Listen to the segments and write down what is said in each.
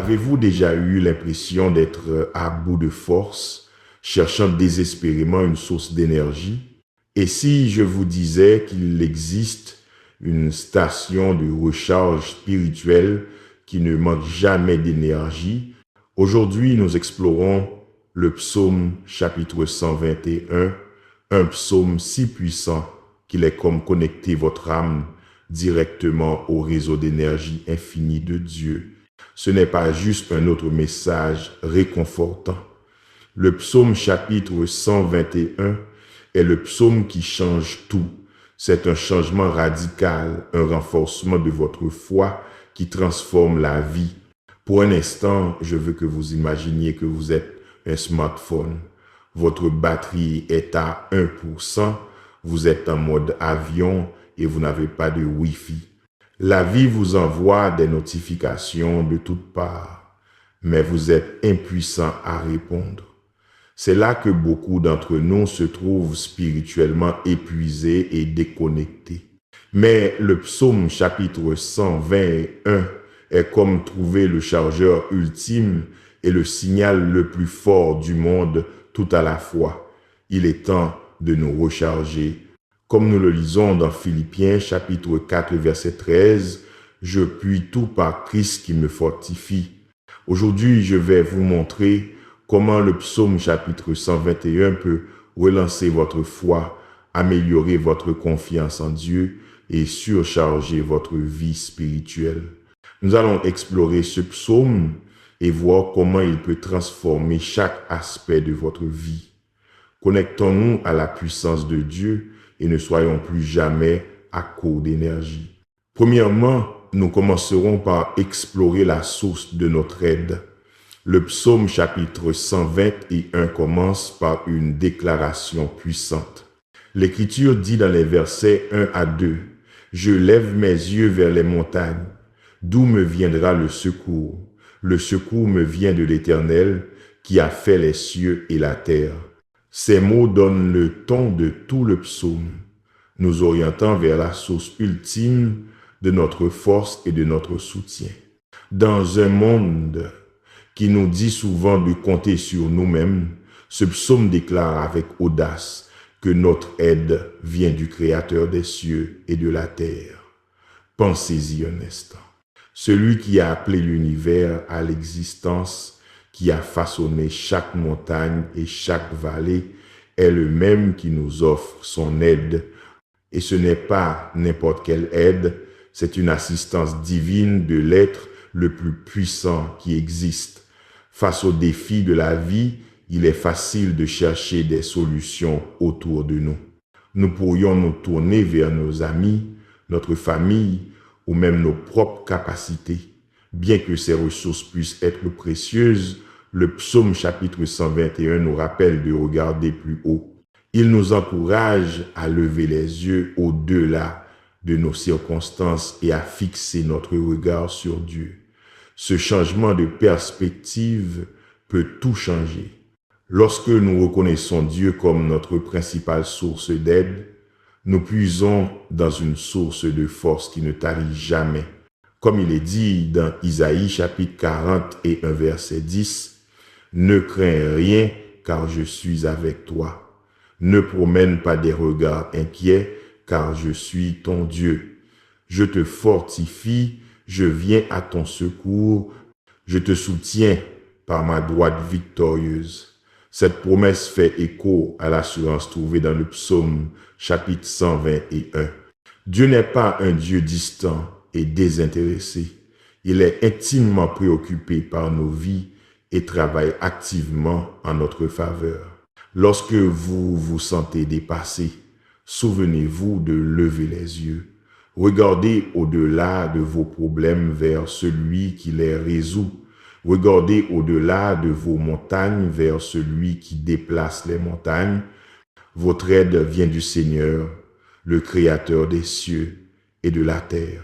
Avez-vous déjà eu l'impression d'être à bout de force, cherchant désespérément une source d'énergie? Et si je vous disais qu'il existe une station de recharge spirituelle qui ne manque jamais d'énergie? Aujourd'hui, nous explorons le psaume chapitre 121, un psaume si puissant qu'il est comme connecter votre âme directement au réseau d'énergie infinie de Dieu. Ce n'est pas juste un autre message réconfortant. Le psaume chapitre 121 est le psaume qui change tout. C'est un changement radical, un renforcement de votre foi qui transforme la vie. Pour un instant, je veux que vous imaginiez que vous êtes un smartphone. Votre batterie est à 1%, vous êtes en mode avion et vous n'avez pas de Wi-Fi. La vie vous envoie des notifications de toutes parts, mais vous êtes impuissant à répondre. C'est là que beaucoup d'entre nous se trouvent spirituellement épuisés et déconnectés. Mais le psaume chapitre 121 est comme trouver le chargeur ultime et le signal le plus fort du monde tout à la fois. Il est temps de nous recharger. Comme nous le lisons dans Philippiens chapitre 4 verset 13, « Je puis tout par Christ qui me fortifie ». Aujourd'hui, je vais vous montrer comment le psaume chapitre 121 peut relancer votre foi, améliorer votre confiance en Dieu et surcharger votre vie spirituelle. Nous allons explorer ce psaume et voir comment il peut transformer chaque aspect de votre vie. Connectons-nous à la puissance de Dieu et ne soyons plus jamais à court d'énergie. Premièrement, nous commencerons par explorer la source de notre aide. Le psaume chapitre 121 commence par une déclaration puissante. L'Écriture dit dans les versets 1 à 2, « Je lève mes yeux vers les montagnes. D'où me viendra le secours? Le secours me vient de l'Éternel qui a fait les cieux et la terre. » Ces mots donnent le ton de tout le psaume, nous orientant vers la source ultime de notre force et de notre soutien. Dans un monde qui nous dit souvent de compter sur nous-mêmes, ce psaume déclare avec audace que notre aide vient du Créateur des cieux et de la terre. Pensez-y un instant. Celui qui a appelé l'univers à l'existence, qui a façonné chaque montagne et chaque vallée, est le même qui nous offre son aide. Et ce n'est pas n'importe quelle aide, c'est une assistance divine de l'être le plus puissant qui existe. Face aux défis de la vie, il est facile de chercher des solutions autour de nous. Nous pourrions nous tourner vers nos amis, notre famille ou même nos propres capacités. Bien que ces ressources puissent être précieuses, le psaume chapitre 121 nous rappelle de regarder plus haut. Il nous encourage à lever les yeux au-delà de nos circonstances et à fixer notre regard sur Dieu. Ce changement de perspective peut tout changer. Lorsque nous reconnaissons Dieu comme notre principale source d'aide, nous puisons dans une source de force qui ne tarit jamais. Comme il est dit dans Isaïe chapitre 40 et 1 verset 10, « Ne crains rien car je suis avec toi. Ne promène pas des regards inquiets car je suis ton Dieu. Je te fortifie, je viens à ton secours, je te soutiens par ma droite victorieuse. » Cette promesse fait écho à l'assurance trouvée dans le psaume chapitre 121. Dieu n'est pas un Dieu distant et désintéressé. Il est intimement préoccupé par nos vies et travaille activement en notre faveur. Lorsque vous vous sentez dépassé, souvenez-vous de lever les yeux. Regardez au-delà de vos problèmes vers celui qui les résout. Regardez au-delà de vos montagnes vers celui qui déplace les montagnes. Votre aide vient du Seigneur, le Créateur des cieux et de la terre.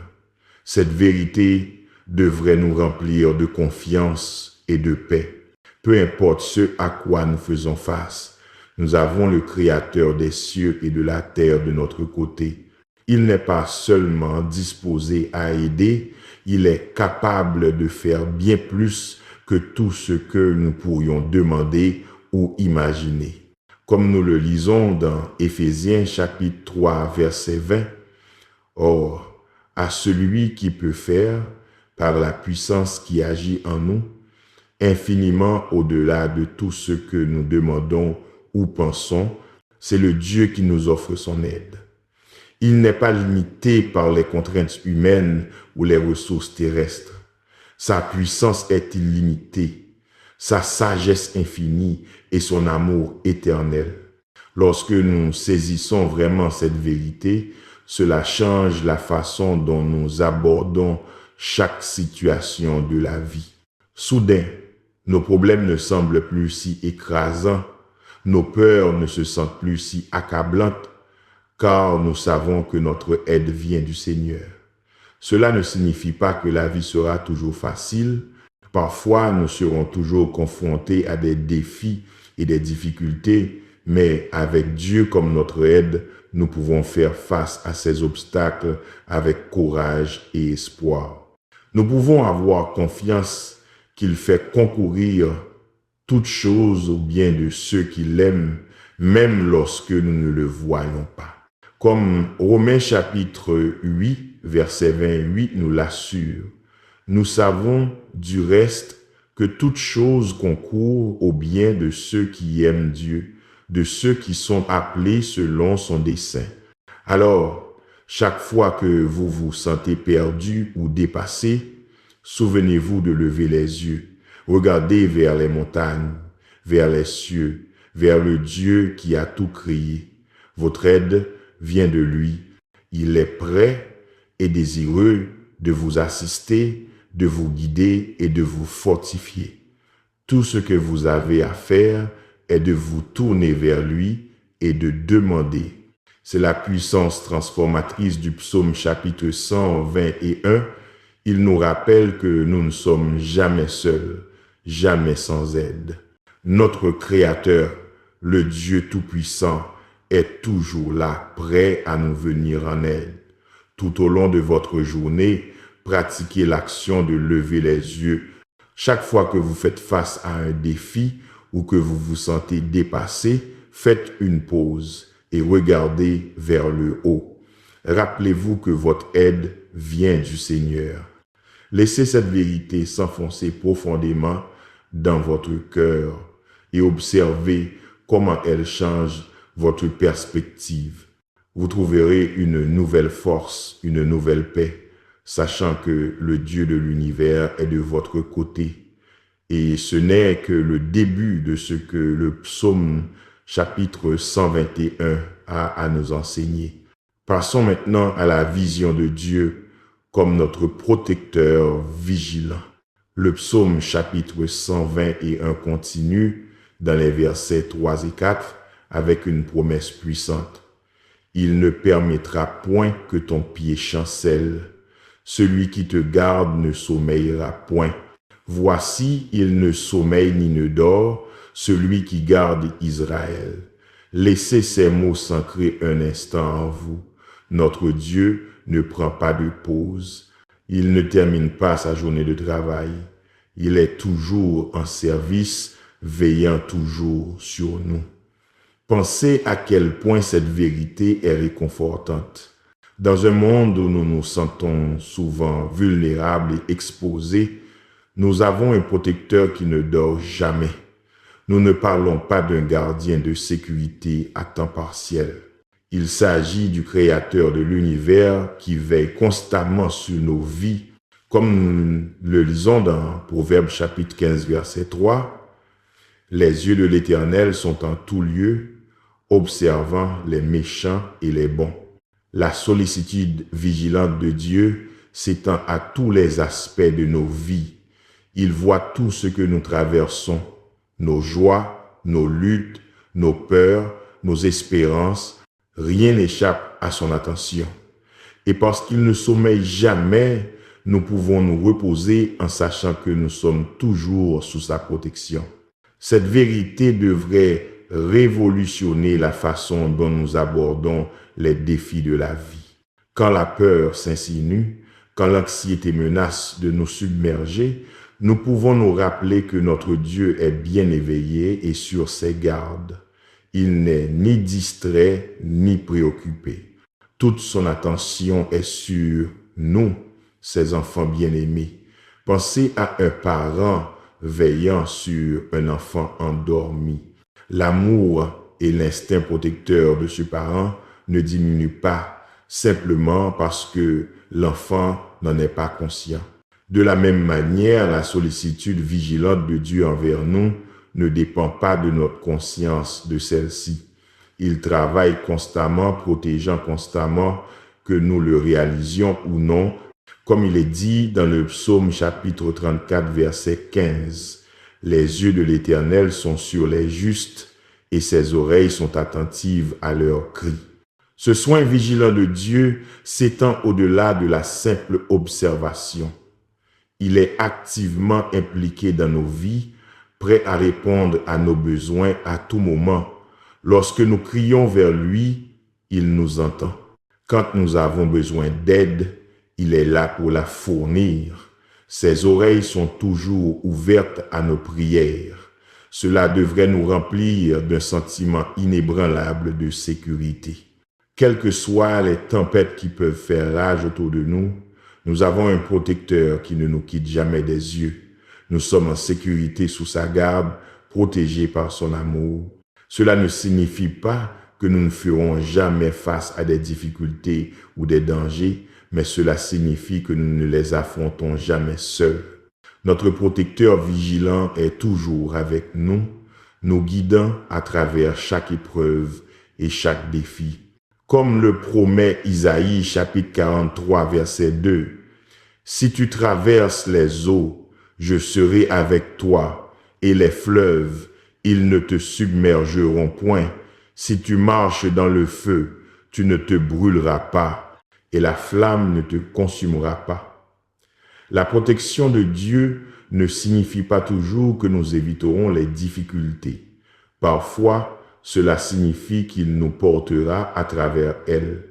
Cette vérité devrait nous remplir de confiance et de paix. Peu importe ce à quoi nous faisons face, nous avons le Créateur des cieux et de la terre de notre côté. Il n'est pas seulement disposé à aider, il est capable de faire bien plus que tout ce que nous pourrions demander ou imaginer. Comme nous le lisons dans Éphésiens chapitre 3 verset 20, Or, à celui qui peut faire, par la puissance qui agit en nous, infiniment au-delà de tout ce que nous demandons ou pensons, c'est le Dieu qui nous offre son aide. Il n'est pas limité par les contraintes humaines ou les ressources terrestres. Sa puissance est illimitée, sa sagesse infinie et son amour éternel. Lorsque nous saisissons vraiment cette vérité, cela change la façon dont nous abordons chaque situation de la vie. Soudain, nos problèmes ne semblent plus si écrasants, nos peurs ne se sentent plus si accablantes, car nous savons que notre aide vient du Seigneur. Cela ne signifie pas que la vie sera toujours facile. Parfois, nous serons toujours confrontés à des défis et des difficultés, mais avec Dieu comme notre aide, nous pouvons faire face à ces obstacles avec courage et espoir. Nous pouvons avoir confiance qu'il fait concourir toutes choses au bien de ceux qui l'aiment, même lorsque nous ne le voyons pas. Comme Romains chapitre 8, verset 28 nous l'assure, nous savons du reste que toute chose concourt au bien de ceux qui aiment Dieu, de ceux qui sont appelés selon son dessein. Alors, chaque fois que vous vous sentez perdu ou dépassé, souvenez-vous de lever les yeux, regardez vers les montagnes, vers les cieux, vers le Dieu qui a tout créé. Votre aide vient de lui. Il est prêt et désireux de vous assister, de vous guider et de vous fortifier. Tout ce que vous avez à faire est de vous tourner vers lui et de demander. C'est la puissance transformatrice du psaume chapitre 121. Il nous rappelle que nous ne sommes jamais seuls, jamais sans aide. Notre Créateur, le Dieu Tout-Puissant, est toujours là, prêt à nous venir en aide. Tout au long de votre journée, pratiquez l'action de lever les yeux. Chaque fois que vous faites face à un défi ou que vous vous sentez dépassé, faites une pause et regardez vers le haut. Rappelez-vous que votre aide vient du Seigneur. Laissez cette vérité s'enfoncer profondément dans votre cœur et observez comment elle change votre perspective. Vous trouverez une nouvelle force, une nouvelle paix, sachant que le Dieu de l'univers est de votre côté. Et ce n'est que le début de ce que le psaume chapitre 121 a à nous enseigner. Passons maintenant à la vision de Dieu comme notre protecteur vigilant. Le psaume chapitre 121 continue dans les versets 3 et 4 avec une promesse puissante. Il ne permettra point que ton pied chancelle. Celui qui te garde ne sommeillera point. Voici, il ne sommeille ni ne dort, celui qui garde Israël. Laissez ces mots s'ancrer un instant en vous. Notre Dieu ne prend pas de pause. Il ne termine pas sa journée de travail. Il est toujours en service, veillant toujours sur nous. Pensez à quel point cette vérité est réconfortante. Dans un monde où nous nous sentons souvent vulnérables et exposés, nous avons un protecteur qui ne dort jamais. Nous ne parlons pas d'un gardien de sécurité à temps partiel. Il s'agit du Créateur de l'univers qui veille constamment sur nos vies, comme nous le lisons dans Proverbes chapitre 15, verset 3. Les yeux de l'Éternel sont en tout lieu, observant les méchants et les bons. La sollicitude vigilante de Dieu s'étend à tous les aspects de nos vies. Il voit tout ce que nous traversons, nos joies, nos luttes, nos peurs, nos espérances. Rien n'échappe à son attention. Et parce qu'il ne sommeille jamais, nous pouvons nous reposer en sachant que nous sommes toujours sous sa protection. Cette vérité devrait révolutionner la façon dont nous abordons les défis de la vie. Quand la peur s'insinue, quand l'anxiété menace de nous submerger, nous pouvons nous rappeler que notre Dieu est bien éveillé et sur ses gardes. Il n'est ni distrait ni préoccupé. Toute son attention est sur nous, ses enfants bien-aimés. Pensez à un parent veillant sur un enfant endormi. L'amour et l'instinct protecteur de ce parent ne diminuent pas simplement parce que l'enfant n'en est pas conscient. De la même manière, la sollicitude vigilante de Dieu envers nous ne dépend pas de notre conscience de celle-ci. Il travaille constamment, protégeant constamment, que nous le réalisions ou non, comme il est dit dans le psaume chapitre 34, verset 15. Les yeux de l'Éternel sont sur les justes et ses oreilles sont attentives à leurs cris. Ce soin vigilant de Dieu s'étend au-delà de la simple observation. Il est activement impliqué dans nos vies, prêt à répondre à nos besoins à tout moment. Lorsque nous crions vers lui, il nous entend. Quand nous avons besoin d'aide, il est là pour la fournir. Ses oreilles sont toujours ouvertes à nos prières. Cela devrait nous remplir d'un sentiment inébranlable de sécurité. Quelles que soient les tempêtes qui peuvent faire rage autour de nous, nous avons un protecteur qui ne nous quitte jamais des yeux. Nous sommes en sécurité sous sa garde, protégés par son amour. Cela ne signifie pas que nous ne ferons jamais face à des difficultés ou des dangers, mais cela signifie que nous ne les affrontons jamais seuls. Notre protecteur vigilant est toujours avec nous, nous guidant à travers chaque épreuve et chaque défi. Comme le promet Isaïe chapitre 43 verset 2, « Si tu traverses les eaux, je serai avec toi, et les fleuves, ils ne te submergeront point. Si tu marches dans le feu, tu ne te brûleras pas, et la flamme ne te consumera pas. » La protection de Dieu ne signifie pas toujours que nous éviterons les difficultés. Parfois, cela signifie qu'il nous portera à travers elles.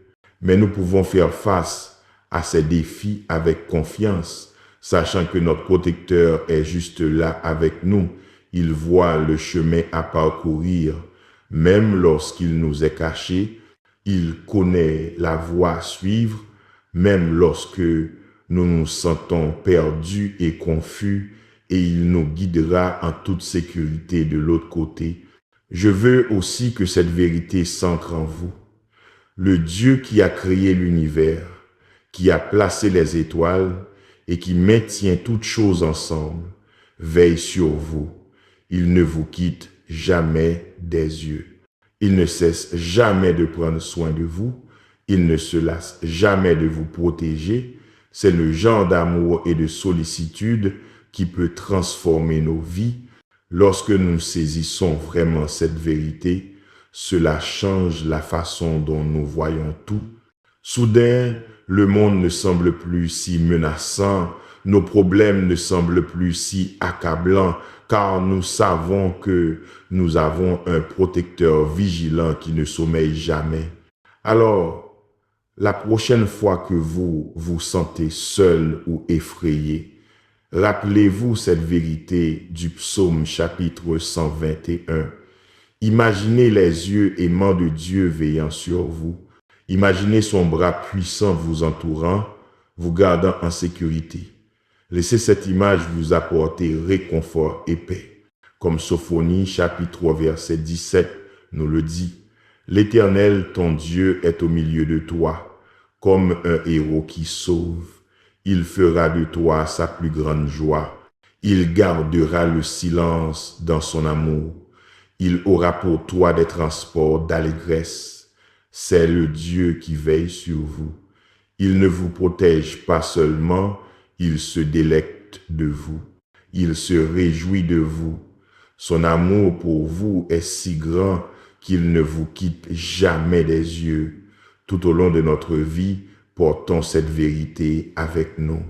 Mais nous pouvons faire face à ces défis avec confiance, sachant que notre protecteur est juste là avec nous. Il voit le chemin à parcourir. Même lorsqu'il nous est caché, il connaît la voie à suivre. Même lorsque nous nous sentons perdus et confus, et il nous guidera en toute sécurité de l'autre côté. Je veux aussi que cette vérité s'ancre en vous. Le Dieu qui a créé l'univers, qui a placé les étoiles et qui maintient toutes choses ensemble, veille sur vous. Il ne vous quitte jamais des yeux. Il ne cesse jamais de prendre soin de vous. Il ne se lasse jamais de vous protéger. C'est le genre d'amour et de sollicitude qui peut transformer nos vies. Lorsque nous saisissons vraiment cette vérité, cela change la façon dont nous voyons tout. Soudain, le monde ne semble plus si menaçant, nos problèmes ne semblent plus si accablants, car nous savons que nous avons un protecteur vigilant qui ne sommeille jamais. Alors, la prochaine fois que vous vous sentez seul ou effrayé, rappelez-vous cette vérité du psaume chapitre 121. Imaginez les yeux aimants de Dieu veillant sur vous. Imaginez son bras puissant vous entourant, vous gardant en sécurité. Laissez cette image vous apporter réconfort et paix. Comme Sophonie chapitre 3 verset 17 nous le dit, « L'Éternel, ton Dieu, est au milieu de toi, comme un héros qui sauve. Il fera de toi sa plus grande joie. Il gardera le silence dans son amour. Il aura pour toi des transports d'allégresse. C'est le Dieu qui veille sur vous. Il ne vous protège pas seulement, il se délecte de vous. Il se réjouit de vous. Son amour pour vous est si grand qu'il ne vous quitte jamais des yeux. Tout au long de notre vie, portons cette vérité avec nous.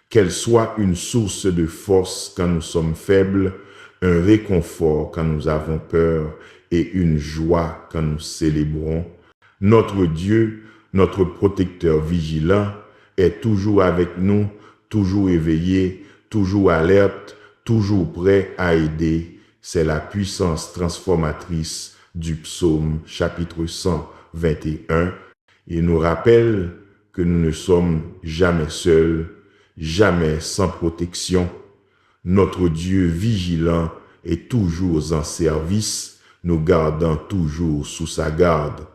Qu'elle soit une source de force quand nous sommes faibles, un réconfort quand nous avons peur et une joie quand nous célébrons. Notre Dieu notre protecteur vigilant, est toujours avec nous, toujours éveillé, toujours alerte, toujours prêt à aider. C'est la puissance transformatrice du psaume chapitre 121. Il nous rappelle que nous ne sommes jamais seuls, jamais sans protection. Notre Dieu vigilant est toujours en service, nous gardant toujours sous sa garde.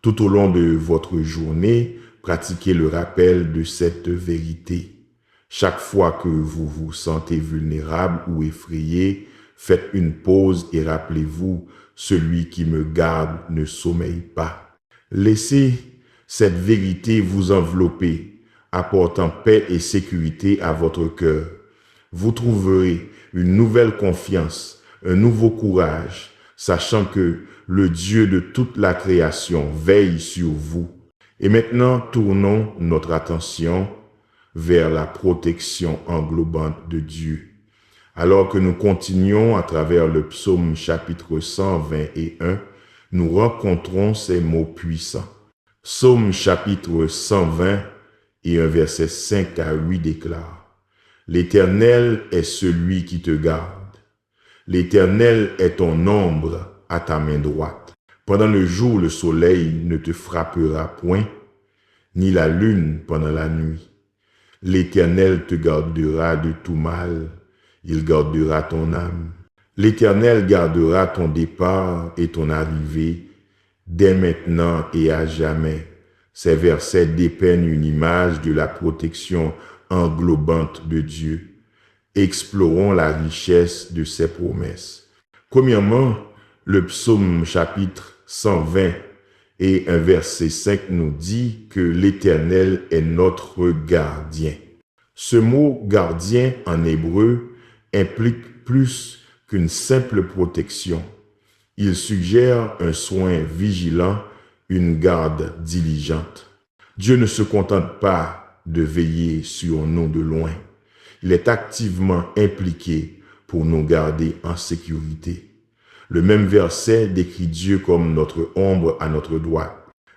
Tout au long de votre journée, pratiquez le rappel de cette vérité. Chaque fois que vous vous sentez vulnérable ou effrayé, faites une pause et rappelez-vous, celui qui me garde ne sommeille pas. Laissez cette vérité vous envelopper, apportant paix et sécurité à votre cœur. Vous trouverez une nouvelle confiance, un nouveau courage, sachant que le Dieu de toute la création veille sur vous. Et maintenant, tournons notre attention vers la protection englobante de Dieu. Alors que nous continuons à travers le psaume chapitre 121, nous rencontrons ces mots puissants. Psaume chapitre 120 et un verset 5 à 8 déclare: L'Éternel est celui qui te garde. L'Éternel est ton ombre à ta main droite. Pendant le jour, le soleil ne te frappera point, ni la lune pendant la nuit. L'Éternel te gardera de tout mal, il gardera ton âme. L'Éternel gardera ton départ et ton arrivée, dès maintenant et à jamais. Ces versets dépeignent une image de la protection englobante de Dieu. Explorons la richesse de ses promesses. Premièrement, le psaume chapitre 120 et un verset 5 nous dit que l'Éternel est notre gardien. Ce mot gardien en hébreu implique plus qu'une simple protection. Il suggère un soin vigilant, une garde diligente. Dieu ne se contente pas de veiller sur nous de loin. Il est activement impliqué pour nous garder en sécurité. Le même verset décrit Dieu comme notre ombre à notre droite.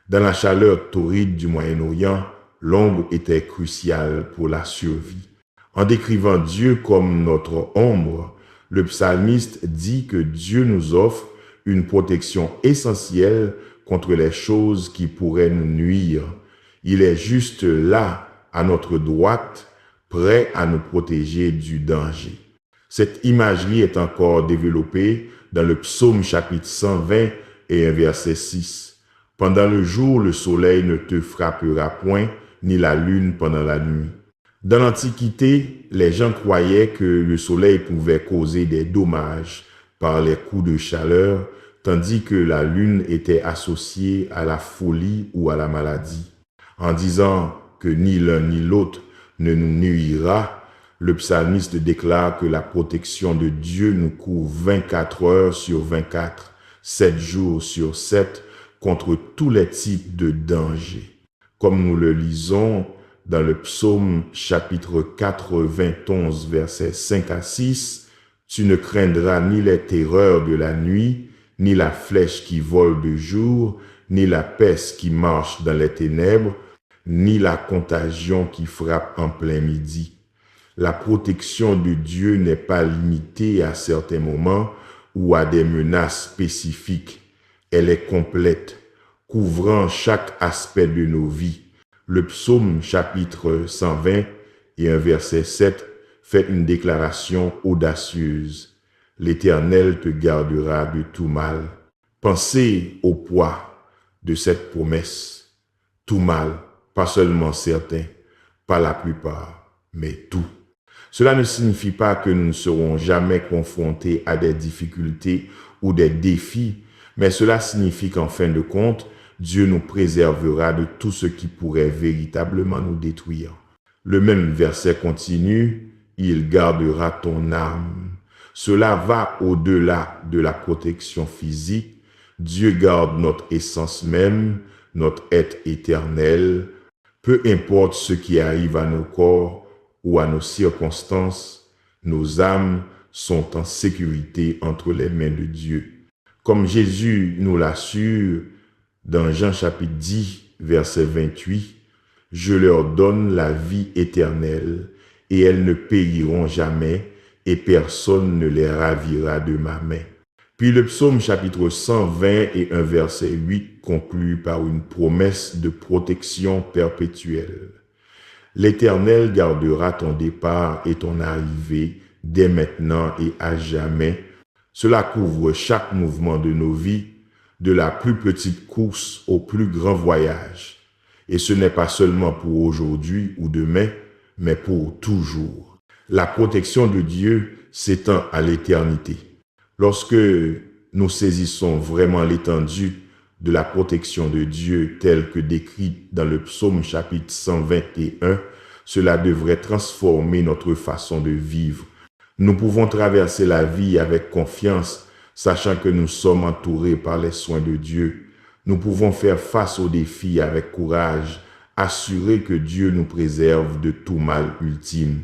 Dans la chaleur torride du Moyen-Orient, l'ombre était cruciale pour la survie. En décrivant Dieu comme notre ombre, le psalmiste dit que Dieu nous offre une protection essentielle contre les choses qui pourraient nous nuire. Il est juste là, à notre droite, prêt à nous protéger du danger. Cette imagerie est encore développée dans le psaume chapitre 120 et un verset 6. Pendant le jour, le soleil ne te frappera point, ni la lune pendant la nuit. Dans l'Antiquité, les gens croyaient que le soleil pouvait causer des dommages par les coups de chaleur, tandis que la lune était associée à la folie ou à la maladie. En disant que ni l'un ni l'autre ne nous nuira, le psalmiste déclare que la protection de Dieu nous couvre 24 heures sur 24, 7 jours sur 7, contre tous les types de dangers. Comme nous le lisons dans le psaume chapitre 91, versets 5 à 6, « Tu ne craindras ni les terreurs de la nuit, ni la flèche qui vole de jour, ni la peste qui marche dans les ténèbres, ni la contagion qui frappe en plein midi. » La protection de Dieu n'est pas limitée à certains moments ou à des menaces spécifiques. Elle est complète, couvrant chaque aspect de nos vies. Le psaume chapitre 120 et un verset 7 fait une déclaration audacieuse. « L'Éternel te gardera de tout mal. » Pensez au poids de cette promesse. Tout mal, pas seulement certains, pas la plupart, mais tout. Cela ne signifie pas que nous ne serons jamais confrontés à des difficultés ou des défis, mais cela signifie qu'en fin de compte, Dieu nous préservera de tout ce qui pourrait véritablement nous détruire. Le même verset continue, « Il gardera ton âme ». Cela va au-delà de la protection physique. Dieu garde notre essence même, notre être éternel. Peu importe ce qui arrive à nos corps ou à nos circonstances, nos âmes sont en sécurité entre les mains de Dieu. Comme Jésus nous l'assure dans Jean chapitre 10, verset 28, « Je leur donne la vie éternelle, et elles ne périront jamais, et personne ne les ravira de ma main. » Puis le psaume chapitre 120 et un verset 8 conclut par une promesse de protection perpétuelle. « L'Éternel gardera ton départ et ton arrivée dès maintenant et à jamais. » Cela couvre chaque mouvement de nos vies, de la plus petite course au plus grand voyage. Et ce n'est pas seulement pour aujourd'hui ou demain, mais pour toujours. La protection de Dieu s'étend à l'éternité. Lorsque nous saisissons vraiment l'étendue de la protection de Dieu telle que décrite dans le psaume chapitre 121, cela devrait transformer notre façon de vivre. Nous pouvons traverser la vie avec confiance, sachant que nous sommes entourés par les soins de Dieu. Nous pouvons faire face aux défis avec courage, assurés que Dieu nous préserve de tout mal ultime.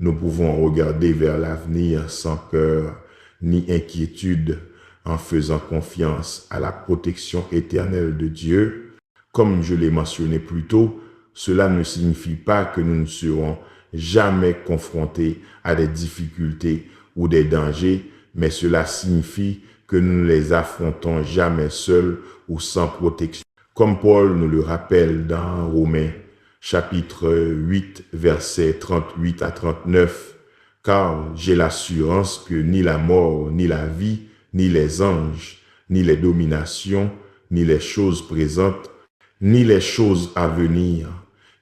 Nous pouvons regarder vers l'avenir sans peur ni inquiétude, en faisant confiance à la protection éternelle de Dieu. Comme je l'ai mentionné plus tôt, cela ne signifie pas que nous ne serons jamais confrontés à des difficultés ou des dangers, mais cela signifie que nous ne les affrontons jamais seuls ou sans protection. Comme Paul nous le rappelle dans Romains, chapitre 8, versets 38 à 39, « Car j'ai l'assurance que ni la mort, ni la vie, ni les anges, ni les dominations, ni les choses présentes, ni les choses à venir,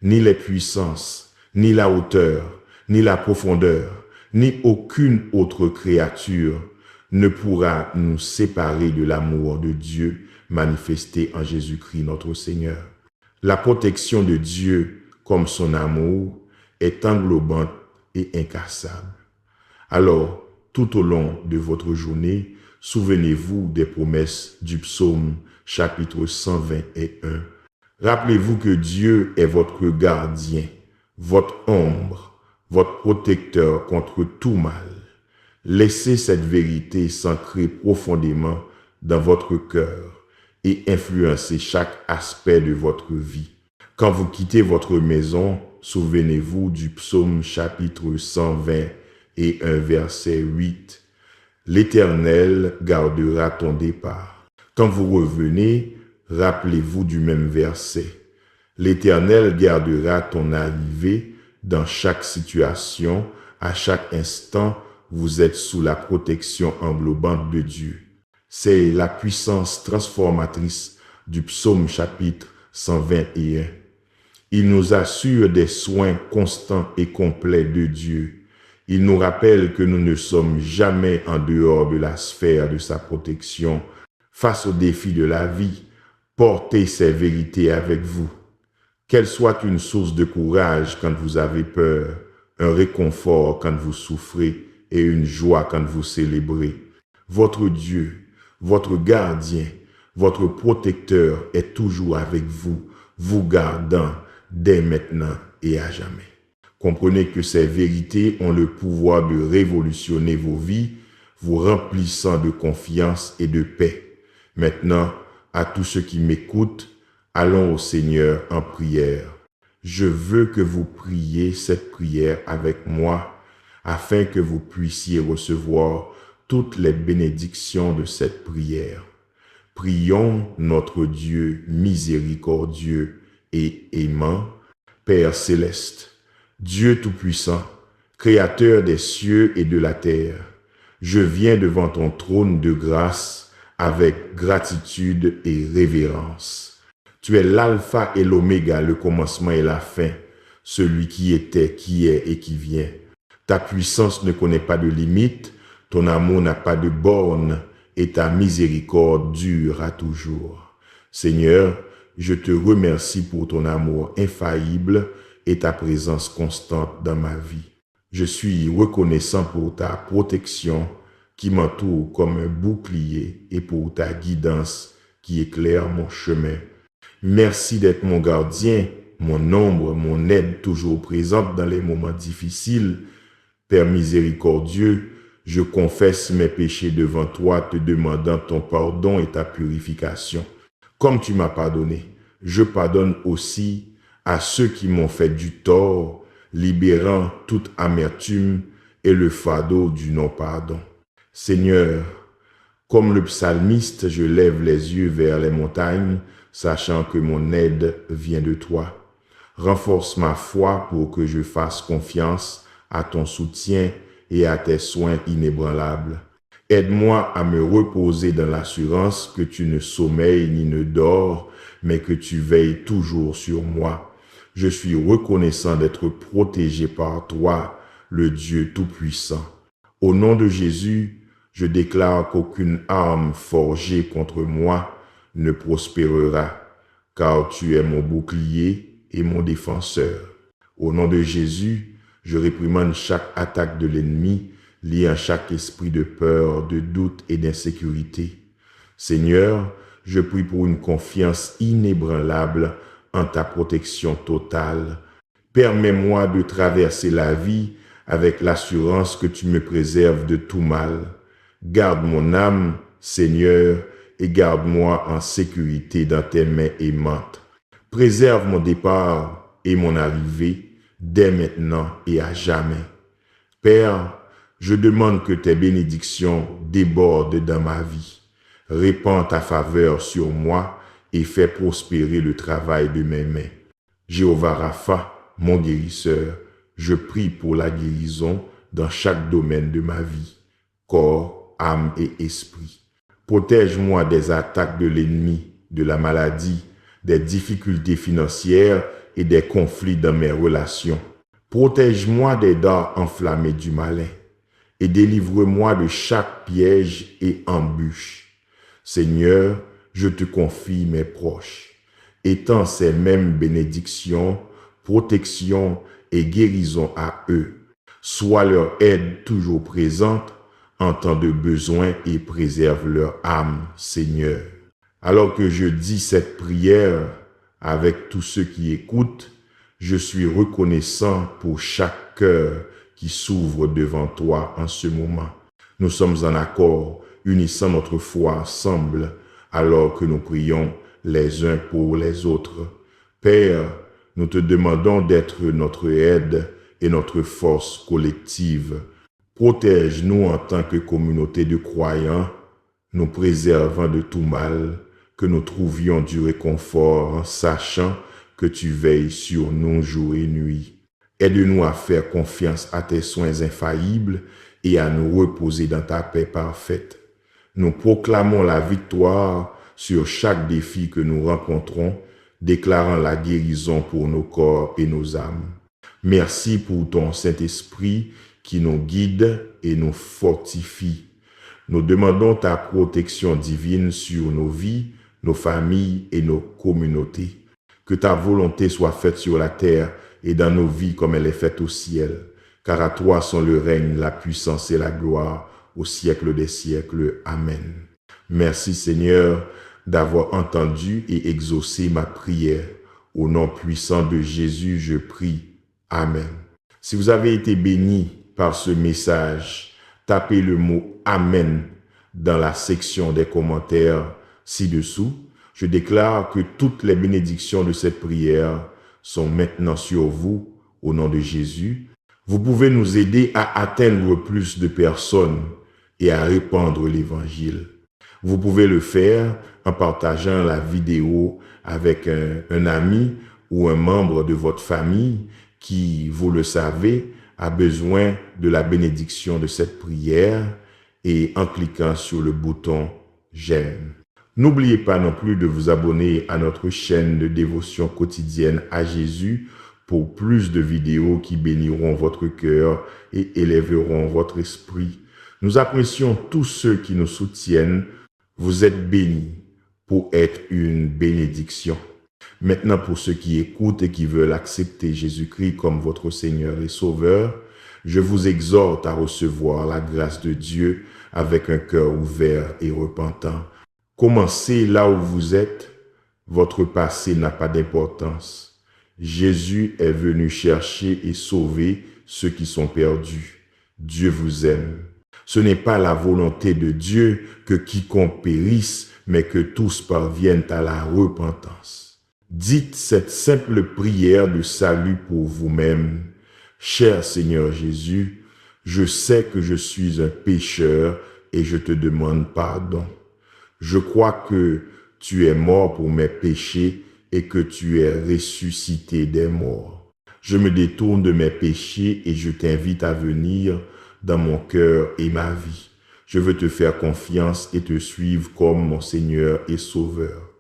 ni les puissances, ni la hauteur, ni la profondeur, ni aucune autre créature ne pourra nous séparer de l'amour de Dieu manifesté en Jésus-Christ notre Seigneur. » La protection de Dieu, comme son amour, est englobante et incassable. Alors, tout au long de votre journée, souvenez-vous des promesses du psaume chapitre 121. Rappelez-vous que Dieu est votre gardien, votre ombre, votre protecteur contre tout mal. Laissez cette vérité s'ancrer profondément dans votre cœur et influencer chaque aspect de votre vie. Quand vous quittez votre maison, souvenez-vous du psaume chapitre 120 et un verset 8. « L'Éternel gardera ton départ. » Quand vous revenez, rappelez-vous du même verset. « L'Éternel gardera ton arrivée dans chaque situation, à chaque instant, vous êtes sous la protection englobante de Dieu. » C'est la puissance transformatrice du psaume chapitre 121. Il nous assure des soins constants et complets de Dieu. Il nous rappelle que nous ne sommes jamais en dehors de la sphère de sa protection. Face aux défis de la vie, portez ces vérités avec vous. Qu'elles soient une source de courage quand vous avez peur, un réconfort quand vous souffrez et une joie quand vous célébrez. Votre Dieu, votre gardien, votre protecteur est toujours avec vous, vous gardant dès maintenant et à jamais. Comprenez que ces vérités ont le pouvoir de révolutionner vos vies, vous remplissant de confiance et de paix. Maintenant, à tous ceux qui m'écoutent, allons au Seigneur en prière. Je veux que vous priez cette prière avec moi, afin que vous puissiez recevoir toutes les bénédictions de cette prière. Prions notre Dieu miséricordieux et aimant, Père céleste, Dieu tout-puissant, Créateur des cieux et de la terre. Je viens devant ton trône de grâce avec gratitude et révérence. Tu es l'alpha et l'oméga, le commencement et la fin, celui qui était, qui est et qui vient. Ta puissance ne connaît pas de limite, ton amour n'a pas de borne et ta miséricorde dure à toujours. Seigneur, je te remercie pour ton amour infaillible et ta présence constante dans ma vie. Je suis reconnaissant pour ta protection qui m'entoure comme un bouclier et pour ta guidance qui éclaire mon chemin. Merci d'être mon gardien, mon ombre, mon aide toujours présente dans les moments difficiles. Père miséricordieux, je confesse mes péchés devant toi, te demandant ton pardon et ta purification. Comme tu m'as pardonné, je pardonne aussi à ceux qui m'ont fait du tort, libérant toute amertume et le fardeau du non-pardon. Seigneur, comme le psalmiste, je lève les yeux vers les montagnes, sachant que mon aide vient de toi. Renforce ma foi pour que je fasse confiance à ton soutien et à tes soins inébranlables. Aide-moi à me reposer dans l'assurance que tu ne sommeilles ni ne dors, mais que tu veilles toujours sur moi. Je suis reconnaissant d'être protégé par toi, le Dieu Tout-Puissant. Au nom de Jésus, je déclare qu'aucune arme forgée contre moi ne prospérera, car tu es mon bouclier et mon défenseur. Au nom de Jésus, je réprimande chaque attaque de l'ennemi, liée à chaque esprit de peur, de doute et d'insécurité. Seigneur, je prie pour une confiance inébranlable en ta protection totale. Permets-moi de traverser la vie avec l'assurance que tu me préserves de tout mal. Garde mon âme, Seigneur, et garde-moi en sécurité dans tes mains aimantes. Préserve mon départ et mon arrivée dès maintenant et à jamais. Père, je demande que tes bénédictions débordent dans ma vie. Répands ta faveur sur moi et fais prospérer le travail de mes mains. Jéhovah Rapha, mon guérisseur, je prie pour la guérison dans chaque domaine de ma vie, corps, âme et esprit. Protège-moi des attaques de l'ennemi, de la maladie, des difficultés financières et des conflits dans mes relations. Protège-moi des dards enflammés du malin et délivre-moi de chaque piège et embûche. Seigneur, je te confie mes proches. Étends ces mêmes bénédictions, protection et guérison à eux. Sois leur aide toujours présente en temps de besoin et préserve leur âme, Seigneur. Alors que je dis cette prière avec tous ceux qui écoutent, je suis reconnaissant pour chaque cœur qui s'ouvre devant toi en ce moment. Nous sommes en accord, unissant notre foi ensemble, alors que nous prions les uns pour les autres. Père, nous te demandons d'être notre aide et notre force collective. Protège-nous en tant que communauté de croyants, nous préservant de tout mal, que nous trouvions du réconfort en sachant que tu veilles sur nous jour et nuit. Aide-nous à faire confiance à tes soins infaillibles et à nous reposer dans ta paix parfaite. Nous proclamons la victoire sur chaque défi que nous rencontrons, déclarant la guérison pour nos corps et nos âmes. Merci pour ton Saint-Esprit qui nous guide et nous fortifie. Nous demandons ta protection divine sur nos vies, nos familles et nos communautés. Que ta volonté soit faite sur la terre et dans nos vies comme elle est faite au ciel. Car à toi sont le règne, la puissance et la gloire au siècle des siècles. Amen. Merci Seigneur d'avoir entendu et exaucé ma prière. Au nom puissant de Jésus, je prie. Amen. Si vous avez été béni par ce message, tapez le mot Amen dans la section des commentaires ci-dessous. Je déclare que toutes les bénédictions de cette prière sont maintenant sur vous, au nom de Jésus. Vous pouvez nous aider à atteindre plus de personnes et à répandre l'Évangile. Vous pouvez le faire en partageant la vidéo avec un ami ou un membre de votre famille qui, vous le savez, a besoin de la bénédiction de cette prière et en cliquant sur le bouton « J'aime ». N'oubliez pas non plus de vous abonner à notre chaîne de dévotion quotidienne à Jésus pour plus de vidéos qui béniront votre cœur et élèveront votre esprit. Nous apprécions tous ceux qui nous soutiennent. Vous êtes bénis pour être une bénédiction. Maintenant, pour ceux qui écoutent et qui veulent accepter Jésus-Christ comme votre Seigneur et Sauveur, je vous exhorte à recevoir la grâce de Dieu avec un cœur ouvert et repentant. Commencez là où vous êtes. Votre passé n'a pas d'importance. Jésus est venu chercher et sauver ceux qui sont perdus. Dieu vous aime. Ce n'est pas la volonté de Dieu que quiconque périsse, mais que tous parviennent à la repentance. Dites cette simple prière de salut pour vous-même. Cher Seigneur Jésus, je sais que je suis un pécheur et je te demande pardon. Je crois que tu es mort pour mes péchés et que tu es ressuscité des morts. Je me détourne de mes péchés et je t'invite à venir dans mon cœur et ma vie. Je veux te faire confiance et te suivre comme mon Seigneur et Sauveur.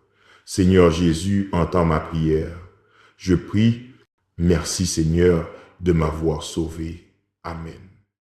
Seigneur Jésus, entends ma prière. Je prie, merci Seigneur de m'avoir sauvé. Amen.